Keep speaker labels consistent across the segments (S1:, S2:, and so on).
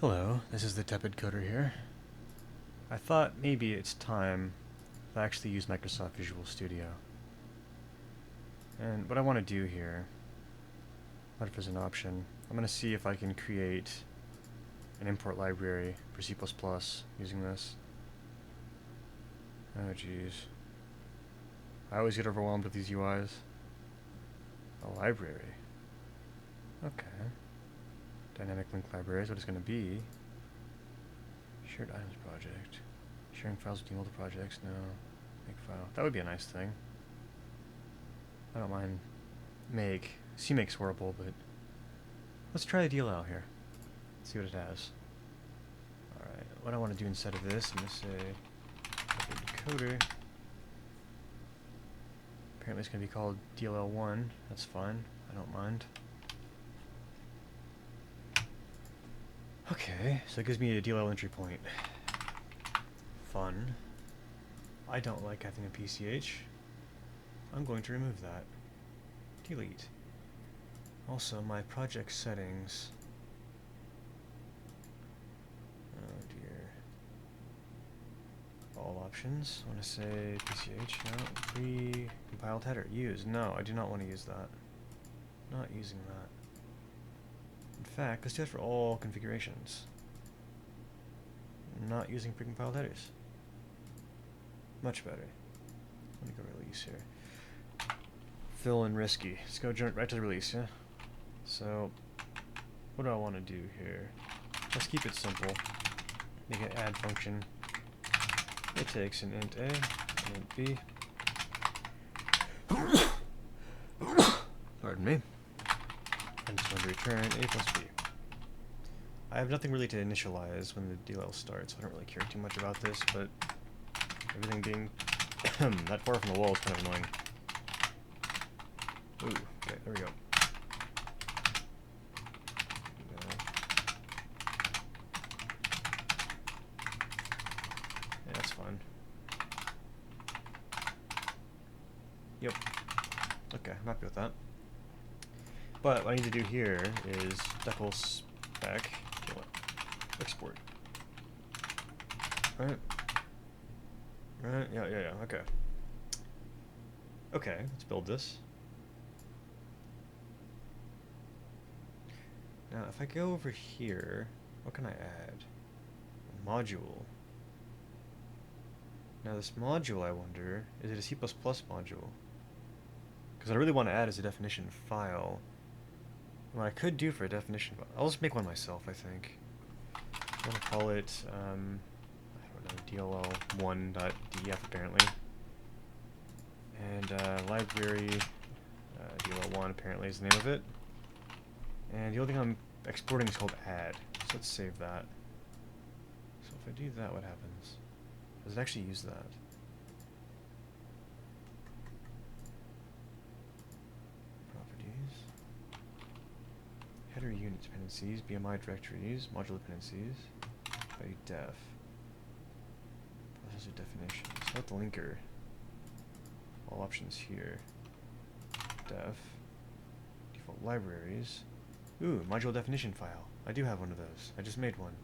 S1: Hello, this is the TepidCoder here. I thought maybe it's time to actually use Microsoft Visual Studio. And what I want to do here, what if there's an option, I'm going to see if I can create an import library for C++ using this. Oh jeez. I always get overwhelmed with these UIs. A library. Okay. Dynamic link library is what it's going to be. Shared items project. Sharing files between multiple projects. No. Make file. That would be a nice thing. I don't mind make. CMake's horrible, but let's try the DLL here. See what it has. Alright, what I want to do instead of this, I'm going to say TepidCoder. Apparently it's going to be called DLL1. That's fine. I don't mind. Okay, so it gives me a DLL entry point. Fun. I don't like having a PCH. I'm going to remove that. Delete. Also, my project settings. Oh dear. All options. I want to say PCH. No. Pre-compiled header. Use. No, I do not want to use that. Not using that. In fact, let's do it for all configurations. Not using precompiled headers. Much better. Let me go release here. Fill and risky. Let's go right to the release, yeah? So, what do I want to do here? Let's keep it simple. Make an add function. It takes an int A, an int B. Pardon me. I'm just going to return A plus B. I have nothing really to initialize when the DLL starts, so I don't really care too much about this, but everything being that far from the wall is kind of annoying. Ooh, okay, there we go. Yeah, that's fine. Yep. Okay, I'm happy with that. But what I need to do here is decal spec export. Right? Right? Yeah, okay. Okay, let's build this. Now, if I go over here, what can I add? A module. Now, this module, I wonder, is it a C++ module? Because what I really want to add is a definition file. What I could do for a definition file, I'll just make one myself, I think. I'm going to call it, I don't know, DLL1.def apparently. And library DLL1 apparently is the name of it. And the only thing I'm exporting is called add. So let's save that. So if I do that, what happens? Does it actually use that? Properties. Header unit dependencies, BMI directories, module dependencies, by def. Processor definitions. Select the linker. All options here. Def. Default libraries. Ooh, module definition file. I do have one of those. I just made one.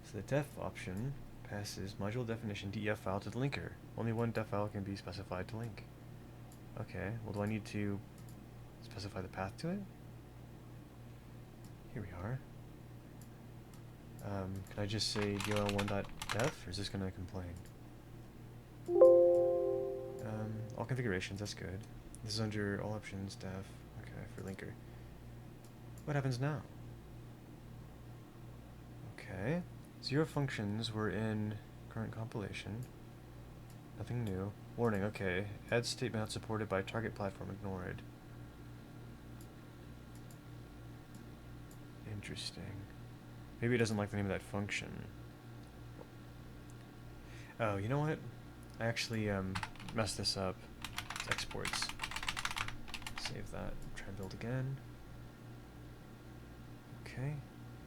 S1: So the def option passes module definition def file to the linker. Only one def file can be specified to link. Okay, well, do I need to specify the path to it? Here we are. Can I just say dll1.def, or is this going to complain? All configurations, that's good. This is under all options, def. Okay, for linker. What happens now? Okay. 0 functions were in current compilation. Nothing new. Warning, okay. Add statement not supported by target platform ignored. Interesting. Maybe it doesn't like the name of that function. Oh, you know what? I actually messed this up. It's exports. Save that. Try and build again. Okay.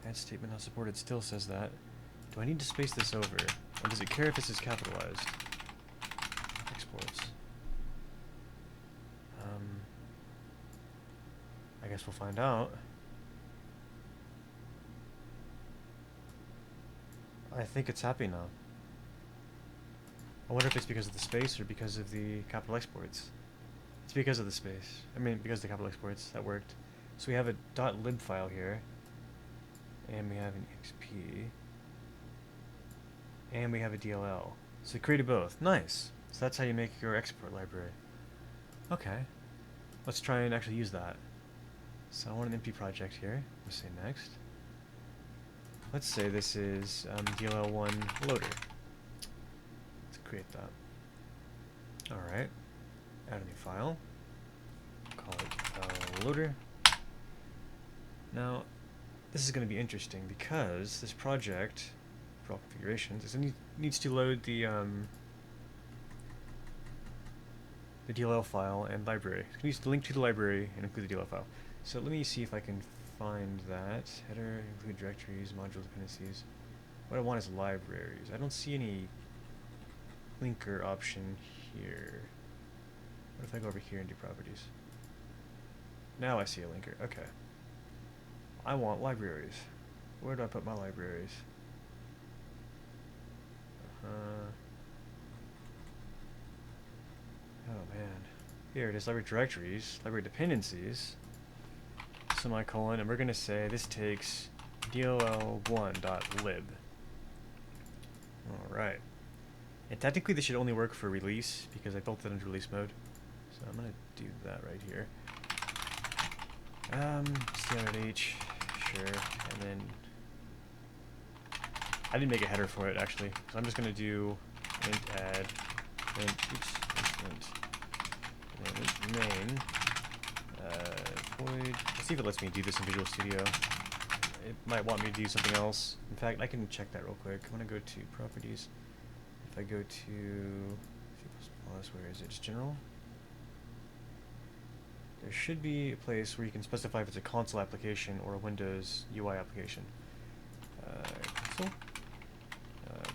S1: Add statement not supported still says that. Do I need to space this over? Or does it care if this is capitalized? Exports. I guess we'll find out. I think it's happy now. I wonder if it's because of the space or because of the capital exports. It's because of the space. I mean, because of the capital exports. That worked. So we have a .lib file here. And we have an XP. And we have a DLL. So we created both. Nice. So that's how you make your export library. Okay. Let's try and actually use that. So I want an empty project here. Let's say next. Let's say this is DLL1 loader. Let's create that. Alright. Add a new file. Call it loader. Now, this is going to be interesting because this project, for all configurations, needs to load the DLL file and library. It needs to link to the library and include the DLL file. So let me see if I can find that. Header, include directories, module dependencies. What I want is libraries. I don't see any linker option here. What if I go over here and do properties? Now I see a linker. Okay. I want libraries. Where do I put my libraries? Oh man. Here it is, library directories, library dependencies, semicolon, and we're going to say this takes dll1.lib. Alright. And technically this should only work for release, because I built it under release mode. So I'm going to do that right here. Standard-H, sure, and then I didn't make a header for it actually, so I'm just going to do int add, int main, void. Let's see if it lets me do this in Visual Studio. It might want me to do something else. In fact, I can check that real quick. I'm going to go to properties. If I go to C++, where is it? Just general. There should be a place where you can specify if it's a console application or a Windows UI application. Console?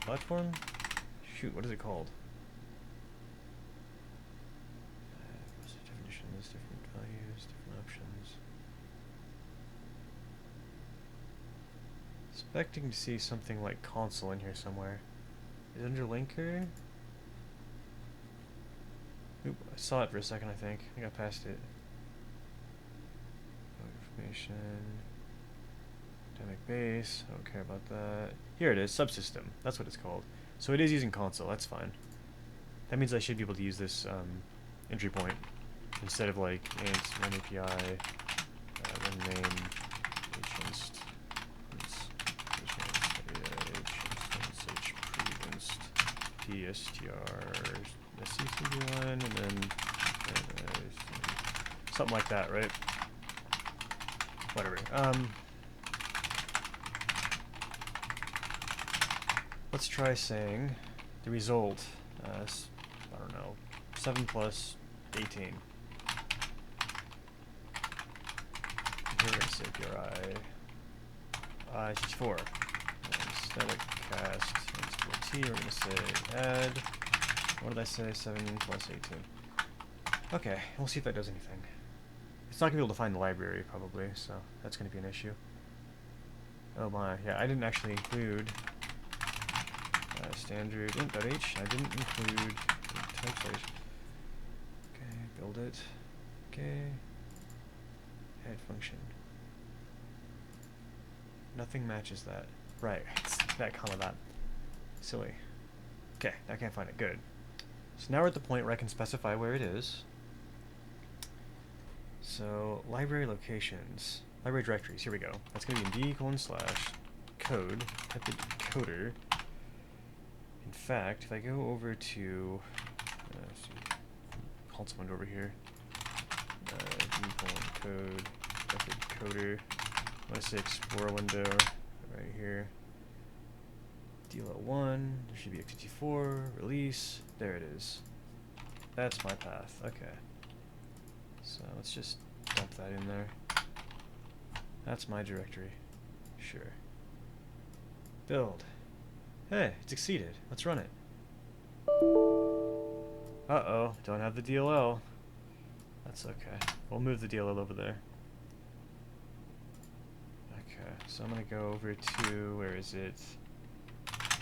S1: Platform? Shoot, what is it called? Definitions, different values, different options. Expecting to see something like console in here somewhere. Is it under linker? Oop, I saw it for a second, I think. I got past it. Information. Dynamic base. I don't care about that. Here it is, subsystem. That's what it's called. So it is using console, that's fine. That means I should be able to use this entry point instead of like int run API run main inst pstr sec1 and then something like that, right? Whatever. Let's try saying the result as, I don't know, 7 plus 18. Here we're going to say PRI 64. And static cast T, we're going to say add, what did I say, 7 plus 18. Okay, we'll see if that does anything. It's not going to be able to find the library, probably, so that's going to be an issue. Oh my, yeah, I didn't actually include standard int.h. I didn't include type. Okay, build it. Okay. Add function. Nothing matches that. Right, it's that comma that. Silly. Okay, I can't find it. Good. So now we're at the point where I can specify where it is. So, library locations. Library directories. Here we go. That's going to be in d:/code, TheTepidCoder. In fact, if I go over to, console window over here, d:/code, TheTepidCoder, I want to say Explorer window right here, DLL1, there should be x64, release, there it is. That's my path, okay. So let's just dump that in there. That's my directory, sure. Build. Hey, it succeeded. Let's run it. Uh-oh, don't have the DLL. That's okay. We'll move the DLL over there. Okay, so I'm gonna go over to, where is it?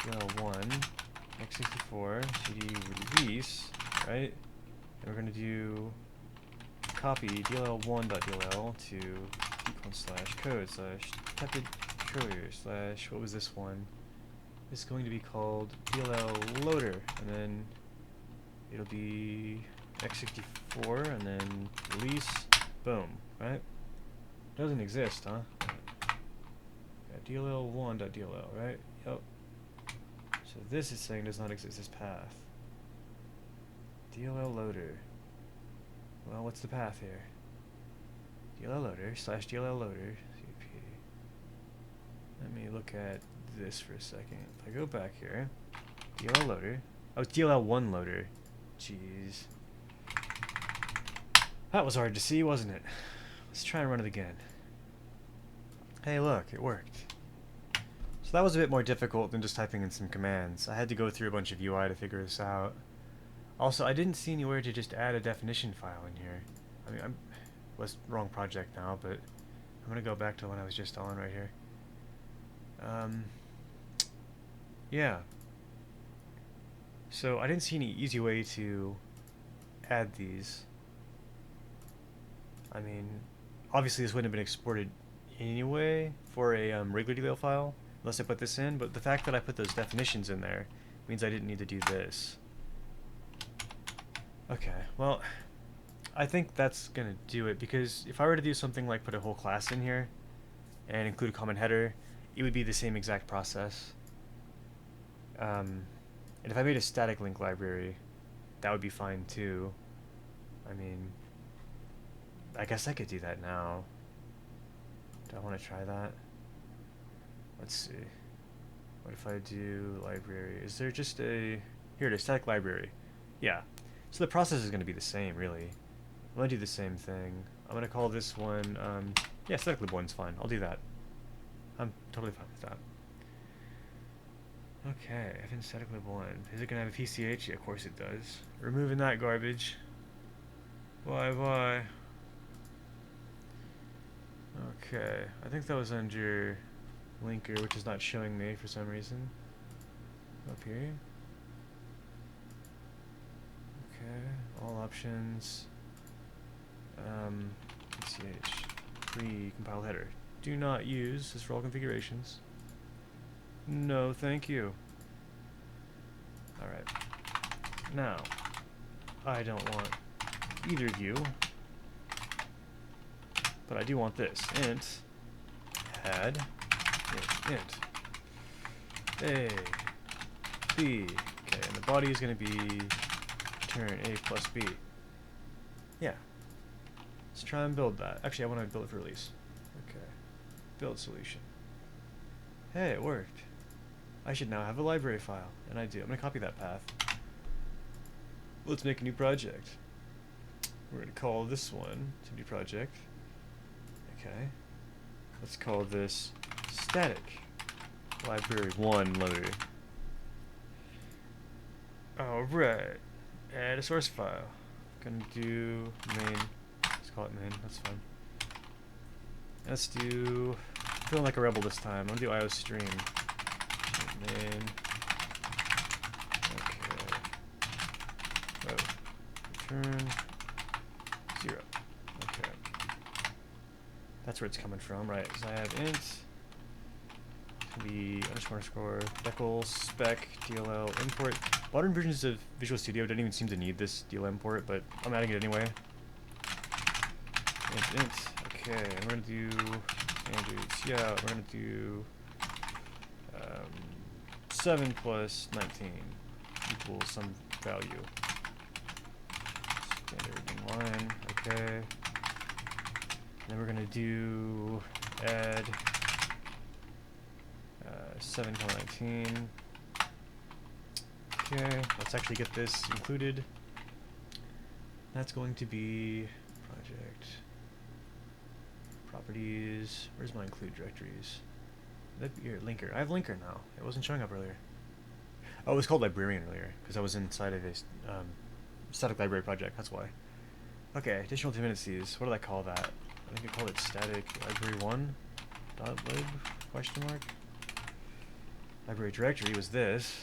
S1: DLL1 x64 cd release, right? And we're going to do copy dll1.dll to /code /TepidCoder / what was this one? It's going to be called DLL loader, and then it'll be x64 and then release, boom, right? Doesn't exist, huh? Yeah, DLL1.dll, right? Yep. So this is saying does not exist, this path. DLL loader. Well, what's the path here? DLL loader / DLL loader CP. Let me look at this for a second. If I go back here, DLL loader. Oh, it's DLL1 loader. Jeez. That was hard to see, wasn't it? Let's try and run it again. Hey, look, it worked. So that was a bit more difficult than just typing in some commands. I had to go through a bunch of UI to figure this out. Also, I didn't see anywhere to just add a definition file in here. I mean, was wrong project now, but I'm gonna go back to when I was just on right here. Yeah. So I didn't see any easy way to add these. I mean, obviously this wouldn't have been exported anyway for a regular DLL file, unless I put this in, but the fact that I put those definitions in there means I didn't need to do this. Okay, well, I think that's gonna do it, because if I were to do something like put a whole class in here and include a common header, it would be the same exact process. And if I made a static link library, that would be fine too. I mean, I guess I could do that now. Do I want to try that? Let's see. What if I do library? Is there just a... Here it is, static library. Yeah. So the process is going to be the same, really. I'm going to do the same thing. I'm going to call this one... yeah, static lib1's fine. I'll do that. I'm totally fine with that. Okay, fn static lib1. Is it going to have a PCH? Yeah, of course it does. Removing that garbage. Why? Okay, I think that was under linker, which is not showing me for some reason. Up here. Okay, all options. PCH. Free compile header. Do not use this for all configurations. No, thank you. Alright. Now, I don't want either of you, but I do want this. Int add int a b. Okay, and the body is going to be return a plus b. Yeah. Let's try and build that. Actually, I want to build it for release. Okay. Build solution. Hey, it worked. I should now have a library file, and I do. I'm going to copy that path. Let's make a new project. We're going to call this one to new project. Okay. Let's call this static library1 loader. Alright. Add a source file. Gonna do main. Let's call it main. That's fine. Let's do... Feeling like a rebel this time. I'm gonna do IOStream. Main. Okay. Oh. Return 0. Okay. That's where it's coming from, right? So I have int the __ decal spec DLL import. Modern versions of Visual Studio don't even seem to need this DLL import, but I'm adding it anyway. Int. Okay, and we're gonna do standards. Yeah, we're gonna do 7 plus 19 equals some value. Standard inline. Okay. Then we're gonna do add 7 comma 19. Okay, let's actually get this included. That's going to be project properties. Where's my include directories? That'd be here, linker. I have linker now. It wasn't showing up earlier. Oh, it was called librarian earlier because I was inside of a static library project. That's why. Okay, additional dependencies. What did I call that? I think I called it static library1 dot lib question mark. library directory was this.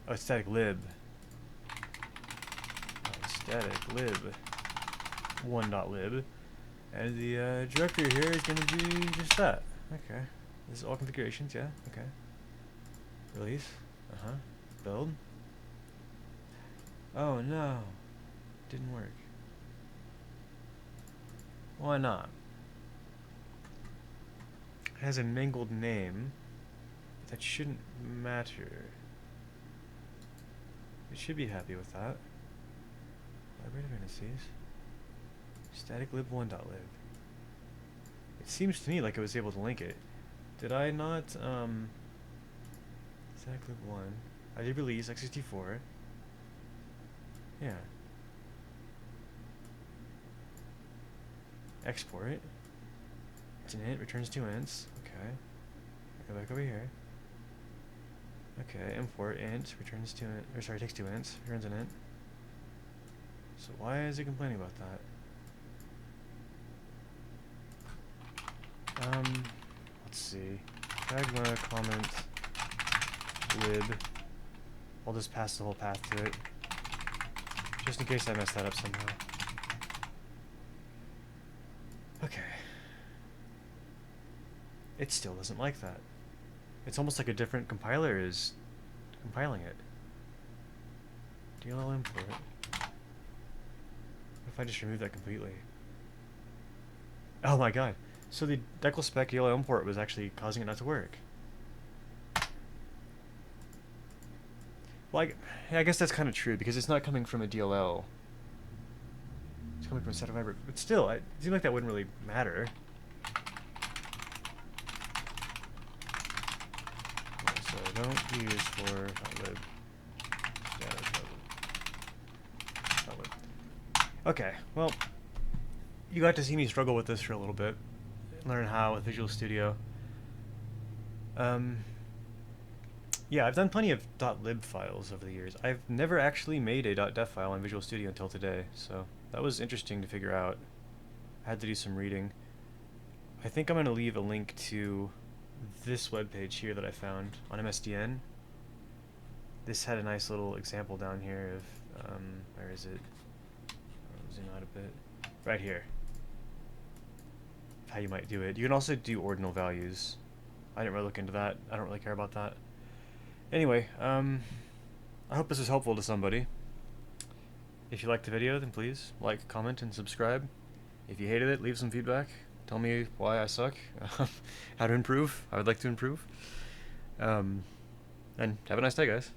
S1: Oh, static lib. Static lib 1.lib. And the directory here is going to be just that. Okay. This is all configurations, yeah? Okay. Release. Build. Oh no. Didn't work. Why not? It has a mangled name. That shouldn't matter. It should be happy with that. Library dependencies. Static lib 1.lib. It seems to me like I was able to link it. Did I not, static lib 1. I did release x64. Yeah. Export. It's an int, returns 2 ints. Okay. Go back over here. Okay, import int, returns 2 int, or sorry, takes 2 ints, returns an int. So why is it complaining about that? Let's see. Pragma comment lib. I'll just pass the whole path to it. Just in case I messed that up somehow. Okay. It still doesn't like that. It's almost like a different compiler is compiling it. DLL import. What if I just remove that completely? Oh my god. So the declspec DLL import was actually causing it not to work. Well, I guess that's kind of true because it's not coming from a DLL. It's coming from a static library. But still, it seems like that wouldn't really matter. So don't use for lib. Okay, well, you got to see me struggle with this for a little bit. Learn how with Visual Studio. Yeah, I've done plenty of .lib files over the years. I've never actually made a .def file in Visual Studio until today, so that was interesting to figure out. I had to do some reading. I think I'm going to leave a link to this webpage here that I found on MSDN. This had a nice little example down here of, where is it? I'll zoom out a bit. Right here. How you might do it. You can also do ordinal values. I didn't really look into that. I don't really care about that. Anyway, I hope this was helpful to somebody. If you liked the video, then please like, comment, and subscribe. If you hated it, leave some feedback. Tell me why I suck. How to improve. I would like to improve. And have a nice day, guys.